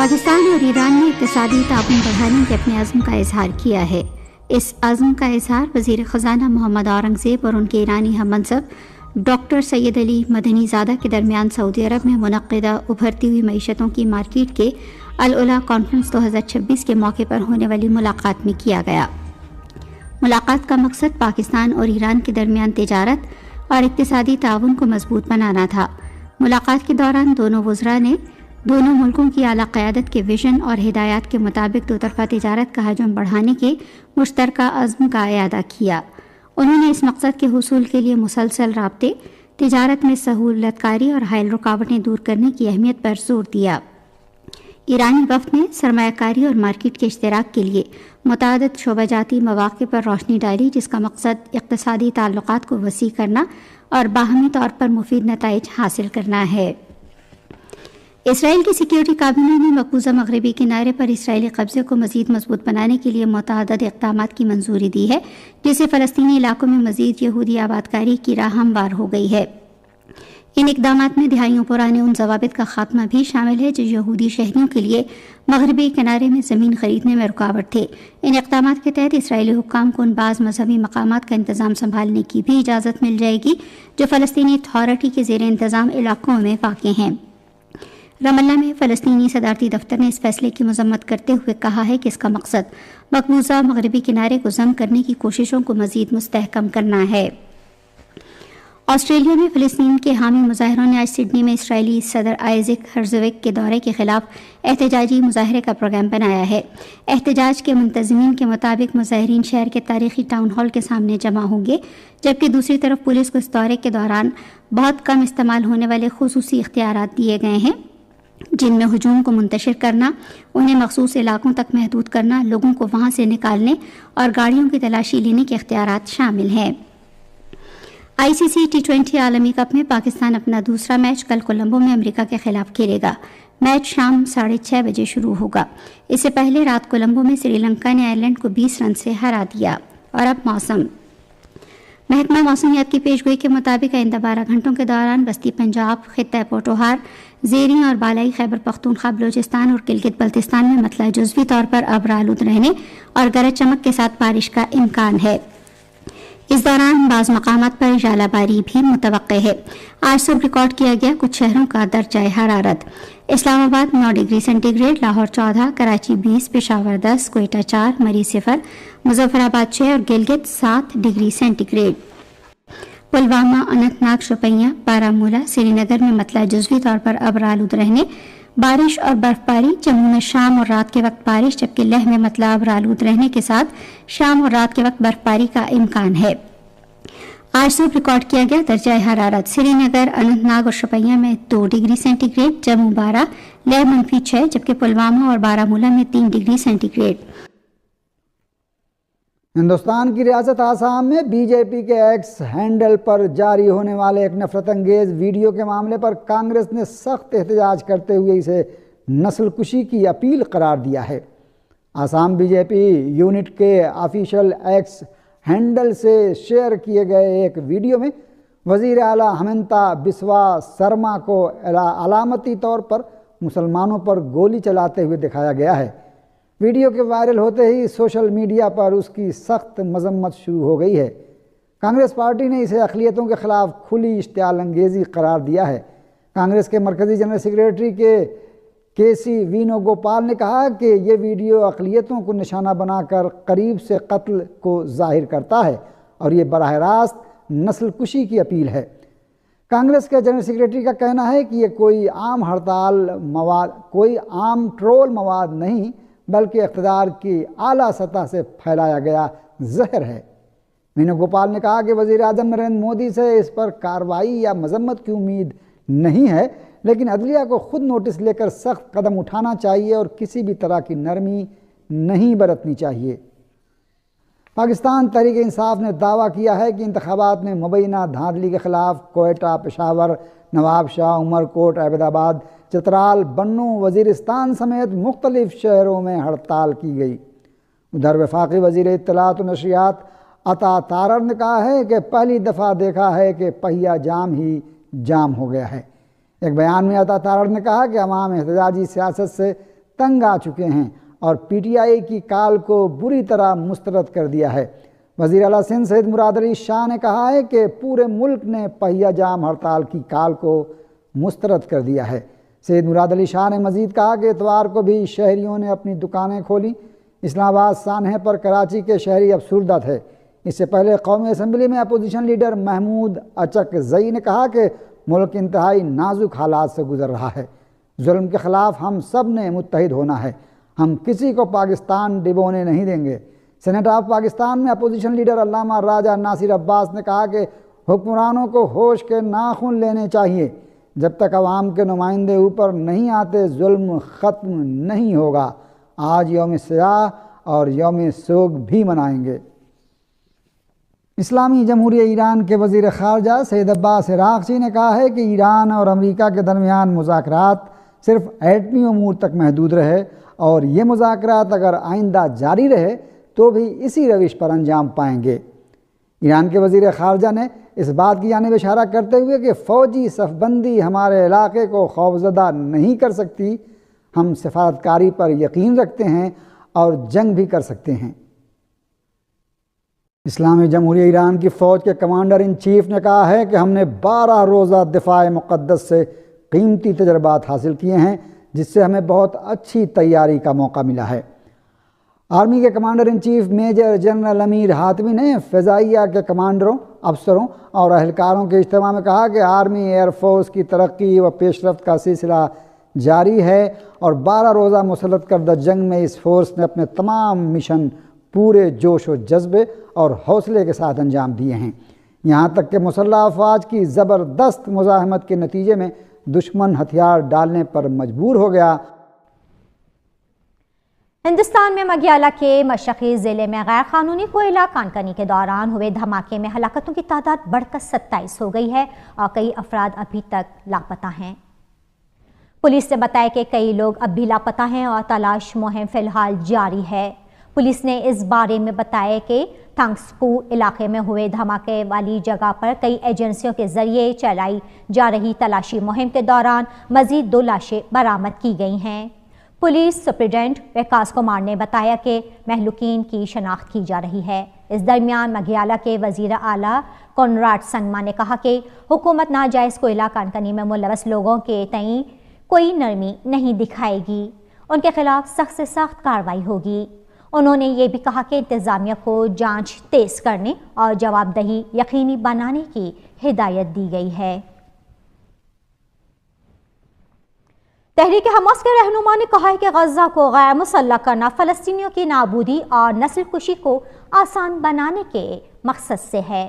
پاکستان اور ایران نے اقتصادی تعاون بڑھانے کے اپنے عزم کا اظہار کیا ہے۔ اس عزم کا اظہار وزیر خزانہ محمد اورنگزیب اور ان کے ایرانی ہم منصب ڈاکٹر سید علی مدنی زادہ کے درمیان سعودی عرب میں منعقدہ ابھرتی ہوئی معیشتوں کی مارکیٹ کے العلا کانفرنس 2026 کے موقع پر ہونے والی ملاقات میں کیا گیا۔ ملاقات کا مقصد پاکستان اور ایران کے درمیان تجارت اور اقتصادی تعاون کو مضبوط بنانا تھا۔ ملاقات کے دوران دونوں وزراء نے دونوں ملکوں کی اعلیٰ قیادت کے ویژن اور ہدایات کے مطابق دو طرفہ تجارت کا حجم بڑھانے کے مشترکہ عزم کا اعادہ کیا۔ انہوں نے اس مقصد کے حصول کے لیے مسلسل رابطے، تجارت میں سہولت کاری اور حائل رکاوٹیں دور کرنے کی اہمیت پر زور دیا۔ ایرانی وفد نے سرمایہ کاری اور مارکیٹ کے اشتراک کے لیے متعدد شعبہ جاتی مواقع پر روشنی ڈالی، جس کا مقصد اقتصادی تعلقات کو وسیع کرنا اور باہمی طور پر مفید نتائج حاصل کرنا ہے۔ اسرائیل کی سیکیورٹی کابینہ نے مقبوضہ مغربی کنارے پر اسرائیلی قبضے کو مزید مضبوط بنانے کے لیے متعدد اقدامات کی منظوری دی ہے، جس سے فلسطینی علاقوں میں مزید یہودی آبادکاری کی راہ ہموار ہو گئی ہے۔ ان اقدامات میں دہائیوں پرانے ان ضوابط کا خاتمہ بھی شامل ہے جو یہودی شہریوں کے لیے مغربی کنارے میں زمین خریدنے میں رکاوٹ تھے۔ ان اقدامات کے تحت اسرائیلی حکام کو ان بعض مذہبی مقامات کا انتظام سنبھالنے کی بھی اجازت مل جائے گی جو فلسطینی اتھارٹی کے زیر انتظام علاقوں میں واقع ہیں۔ رام اللہ میں فلسطینی صدارتی دفتر نے اس فیصلے کی مذمت کرتے ہوئے کہا ہے کہ اس کا مقصد مقبوضہ مغربی کنارے کو ضم کرنے کی کوششوں کو مزید مستحکم کرنا ہے۔ آسٹریلیا میں فلسطین کے حامی مظاہروں نے آج سڈنی میں اسرائیلی صدر آئزک ہرزوگ کے دورے کے خلاف احتجاجی مظاہرے کا پروگرام بنایا ہے۔ احتجاج کے منتظمین کے مطابق مظاہرین شہر کے تاریخی ٹاؤن ہال کے سامنے جمع ہوں گے، جبکہ دوسری طرف پولیس کو اس دورے کے دوران بہت کم استعمال ہونے والے خصوصی اختیارات دیے گئے ہیں، جن میں ہجوم کو منتشر کرنا، انہیں مخصوص علاقوں تک محدود کرنا، لوگوں کو وہاں سے نکالنے اور گاڑیوں کی تلاشی لینے کے اختیارات شامل ہیں۔ آئی سی سی T20 عالمی کپ میں پاکستان اپنا دوسرا میچ کل کولمبو میں امریکہ کے خلاف کھیلے گا۔ میچ شام 6:30 بجے شروع ہوگا۔ اس سے پہلے رات کولمبو میں سری لنکا نے آئرلینڈ کو 20 رن سے ہرا دیا۔ اور اب موسم۔ محکمہ موسمیات کی پیشگوئی کے مطابق آئندہ 12 گھنٹوں کے دوران وسطی پنجاب، خطہ پوٹوہار، زیریں اور بالائی خیبر پختونخوا بلوچستان اور گلگت بلتستان میں مطلع جزوی طور پر ابر آلود رہنے اور گرج چمک کے ساتھ بارش کا امکان ہے۔ اس دوران بعض مقامات پر ژالہ باری بھی متوقع ہے۔ آج صبح ریکارڈ کیا گیا کچھ شہروں کا درجہ حرارت: Islamabad 9 degree centigrade, Lahore 14، Karachi 20، Peshawar 10، Quetta 4، Murree 0، Muzaffarabad 6 اور Gilgit 7 degree centigrade. Pulwama, Anantnag, Shopian, Baramulla, Srinagar میں مطلع جزوی طور پر ابر آلود رہنے، بارش اور برف باری، جموں میں شام اور رات کے وقت بارش، جبکہ لیہ میں مطلع ابر آلود رہنے کے ساتھ شام اور رات کے وقت برف باری کا امکان ہے۔ آج صبح ریکارڈ کیا گیا درجہ حرارت: سری نگر، اننت ناگ اور شوپیاں میں 2 degree centigrade, Jammu 12، Leh -6، جبکہ پلوامہ اور بارہمولہ میں 3 ڈگری سینٹی گریڈ۔ ہندوستان کی ریاست آسام میں بی جے پی کے ایکس ہینڈل پر جاری ہونے والے ایک نفرت انگیز ویڈیو کے معاملے پر کانگریس نے سخت احتجاج کرتے ہوئے اسے نسل کشی کی اپیل قرار دیا ہے۔ آسام بی جے پی یونٹ کے آفیشیل ایکس ہینڈل سے شیئر کیے گئے ایک ویڈیو میں وزیر اعلیٰ ہمنتا بسوا سرما کو علامتی طور پر مسلمانوں پر گولی چلاتے ہوئے دکھایا گیا ہے۔ ویڈیو کے وائرل ہوتے ہی سوشل میڈیا پر اس کی سخت مذمت شروع ہو گئی ہے۔ کانگریس پارٹی نے اسے اقلیتوں کے خلاف کھلی اشتعال انگیزی قرار دیا ہے۔ کانگریس کے مرکزی جنرل سیکریٹری کے سی وینو گوپال نے کہا کہ یہ ویڈیو اقلیتوں کو نشانہ بنا کر قریب سے قتل کو ظاہر کرتا ہے اور یہ براہ راست نسل کشی کی اپیل ہے۔ کانگریس کے جنرل سیکریٹری کا کہنا ہے کہ یہ کوئی عام ٹرول مواد نہیں بلکہ اقتدار کی اعلیٰ سطح سے پھیلایا گیا زہر ہے۔ وینو گوپال نے کہا کہ وزیر اعظم نریندر مودی سے اس پر کارروائی یا مذمت کی امید نہیں ہے، لیکن عدلیہ کو خود نوٹس لے کر سخت قدم اٹھانا چاہیے اور کسی بھی طرح کی نرمی نہیں برتنی چاہیے۔ پاکستان تحریک انصاف نے دعویٰ کیا ہے کہ انتخابات میں مبینہ دھاندلی کے خلاف کوئٹہ، پشاور، نواب شاہ، عمر کوٹ، عابد آباد، چترال، بنوں، وزیرستان سمیت مختلف شہروں میں ہڑتال کی گئی۔ ادھر وفاقی وزیر اطلاعات و نشریات عطا تارڑ نے کہا ہے کہ پہلی دفعہ دیکھا ہے کہ پہیہ جام ہی جام ہو گیا ہے۔ ایک بیان میں عطا تارڑ نے کہا کہ عوام احتجاجی سیاست سے تنگ آ چکے ہیں اور پی ٹی آئی کی کال کو بری طرح مسترد کر دیا ہے۔ وزیر اعلیٰ سندھ سید مراد علی شاہ نے کہا ہے کہ پورے ملک نے پہیہ جام ہڑتال کی کال کو مسترد کر دیا ہے۔ سید مراد علی شاہ نے مزید کہا کہ اتوار کو بھی شہریوں نے اپنی دکانیں کھولیں۔ اسلام آباد سانحے پر کراچی کے شہری افسردہ تھے۔ اس سے پہلے قومی اسمبلی میں اپوزیشن لیڈر محمود اچک زئی نے کہا کہ ملک انتہائی نازک حالات سے گزر رہا ہے۔ ظلم کے خلاف ہم سب نے متحد ہونا ہے۔ ہم کسی کو پاکستان ڈبونے نہیں دیں گے۔ سینیٹ آف پاکستان میں اپوزیشن لیڈر علامہ راجہ ناصر عباس نے کہا کہ حکمرانوں کو ہوش کے ناخن لینے چاہیے۔ جب تک عوام کے نمائندے اوپر نہیں آتے ظلم ختم نہیں ہوگا۔ آج یوم سیاہ اور یوم سوگ بھی منائیں گے۔ اسلامی جمہوریہ ایران کے وزیر خارجہ سید عباس عراقچی نے کہا ہے کہ ایران اور امریکہ کے درمیان مذاکرات صرف ایٹمی امور تک محدود رہے اور یہ مذاکرات اگر آئندہ جاری رہے تو بھی اسی روش پر انجام پائیں گے۔ ایران کے وزیر خارجہ نے اس بات کی جانب اشارہ کرتے ہوئے کہ فوجی صف بندی ہمارے علاقے کو خوفزدہ نہیں کر سکتی۔ ہم سفارتکاری پر یقین رکھتے ہیں اور جنگ بھی کر سکتے ہیں۔ اسلامی جمہوریہ ایران کی فوج کے کمانڈر ان چیف نے کہا ہے کہ ہم نے 12 روزہ دفاع مقدس سے قیمتی تجربات حاصل کیے ہیں، جس سے ہمیں بہت اچھی تیاری کا موقع ملا ہے۔ آرمی کے commander in chief major general Amir Hatami نے فضائیہ کے کمانڈروں، افسروں اور اہلکاروں کے اجتماع میں کہا کہ آرمی ایئر فورس کی ترقی و پیش رفت کا سلسلہ جاری ہے اور 12 روزہ مسلط کردہ جنگ میں اس فورس نے اپنے تمام مشن پورے جوش و جذبے اور حوصلے کے ساتھ انجام دیے ہیں، یہاں تک کہ مسلح افواج کی زبردست مزاحمت کے نتیجے میں دشمن ہتھیار ڈالنے پر مجبور ہو گیا۔ ہندوستان میں مگیالہ کے مشرقی ضلع میں غیر قانونی کوئلہ کانکنی کے دوران ہوئے دھماکے میں ہلاکتوں کی تعداد بڑھ کر 27 ہو گئی ہے اور کئی افراد ابھی تک لاپتہ ہیں۔ پولیس نے بتایا کہ کئی لوگ اب بھی لاپتہ ہیں اور تلاش مہم فی الحال جاری ہے۔ پولیس نے اس بارے میں بتایا کہ تھانگسپو علاقے میں ہوئے دھماکے والی جگہ پر کئی ایجنسیوں کے ذریعے چلائی جا رہی تلاشی مہم کے دوران مزید 2 لاشیں برآمد کی گئی ہیں۔ پولیس سپرنٹینڈنٹ وکاس کمار نے بتایا کہ مہلوکین کی شناخت کی جا رہی ہے۔ اس درمیان مگیالہ کے وزیر اعلیٰ کنراڈ سنگما نے کہا کہ حکومت ناجائز کوئلہ کانکنی میں ملوث لوگوں کے تئیں کوئی نرمی نہیں دکھائے گی، ان کے خلاف سخت سے سخت کارروائی ہوگی۔ انہوں نے یہ بھی کہا کہ انتظامیہ کو جانچ تیز کرنے اور جواب دہی یقینی بنانے کی ہدایت دی گئی ہے۔ تحریک حماس کے رہنما نے کہا ہے کہ غزہ کو غیر مسلح کرنا فلسطینیوں کی نابودی اور نسل کشی کو آسان بنانے کے مقصد سے ہے۔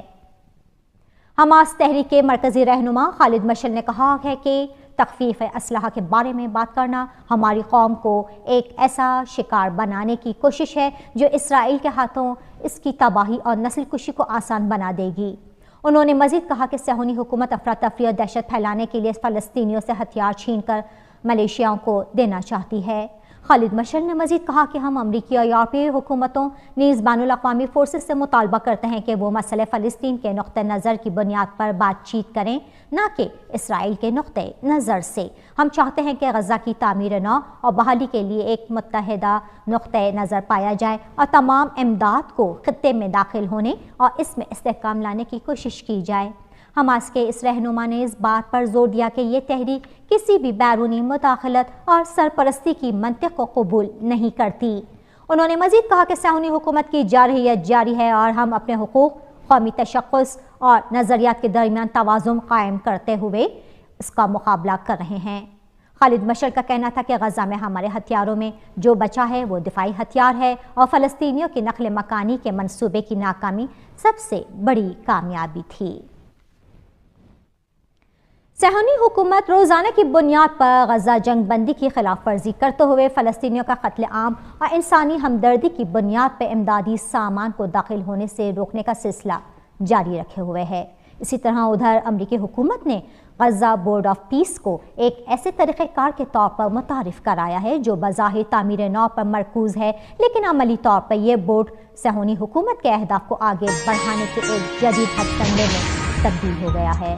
حماس تحریک کے مرکزی رہنما خالد مشعل نے کہا ہے کہ تخفیف اسلحہ کے بارے میں بات کرنا ہماری قوم کو ایک ایسا شکار بنانے کی کوشش ہے جو اسرائیل کے ہاتھوں اس کی تباہی اور نسل کشی کو آسان بنا دے گی۔ انہوں نے مزید کہا کہ صہیونی حکومت افراتفری اور دہشت پھیلانے کے لیے فلسطینیوں سے ہتھیار چھین کر ملیشیاؤں کو دینا چاہتی ہے۔ خالد مشعل نے مزید کہا کہ ہم امریکی اور یورپی حکومتوں نیز بین الاقوامی فورسز سے مطالبہ کرتے ہیں کہ وہ مسئلہ فلسطین کے نقطہ نظر کی بنیاد پر بات چیت کریں، نہ کہ اسرائیل کے نقطہ نظر سے۔ ہم چاہتے ہیں کہ غزہ کی تعمیر نو اور بحالی کے لیے ایک متحدہ نقطہ نظر پایا جائے اور تمام امداد کو خطے میں داخل ہونے اور اس میں استحکام لانے کی کوشش کی جائے۔ حماس کے اس رہنما نے اس بات پر زور دیا کہ یہ تحریک کسی بھی بیرونی مداخلت اور سرپرستی کی منطق کو قبول نہیں کرتی۔ انہوں نے مزید کہا کہ صہیونی حکومت کی جارحیت جاری ہے اور ہم اپنے حقوق، قومی تشخص اور نظریات کے درمیان توازن قائم کرتے ہوئے اس کا مقابلہ کر رہے ہیں۔ خالد مشعل کا کہنا تھا کہ غزہ میں ہمارے ہتھیاروں میں جو بچا ہے وہ دفاعی ہتھیار ہے اور فلسطینیوں کی نقل مکانی کے منصوبے کی ناکامی سب سے بڑی کامیابی تھی۔ صہیونی حکومت روزانہ کی بنیاد پر غزہ جنگ بندی کی خلاف ورزی کرتے ہوئے فلسطینیوں کا قتل عام اور انسانی ہمدردی کی بنیاد پر امدادی سامان کو داخل ہونے سے روکنے کا سلسلہ جاری رکھے ہوئے ہے۔ اسی طرح ادھر امریکی حکومت نے غزہ بورڈ آف پیس کو ایک ایسے طریقہ کار کے طور پر متعارف کرایا ہے جو بظاہر تعمیر نو پر مرکوز ہے، لیکن عملی طور پر یہ بورڈ صہیونی حکومت کے اہداف کو آگے بڑھانے کے ایک جدید ہتھ کنڈے میں تبدیل ہو گیا ہے۔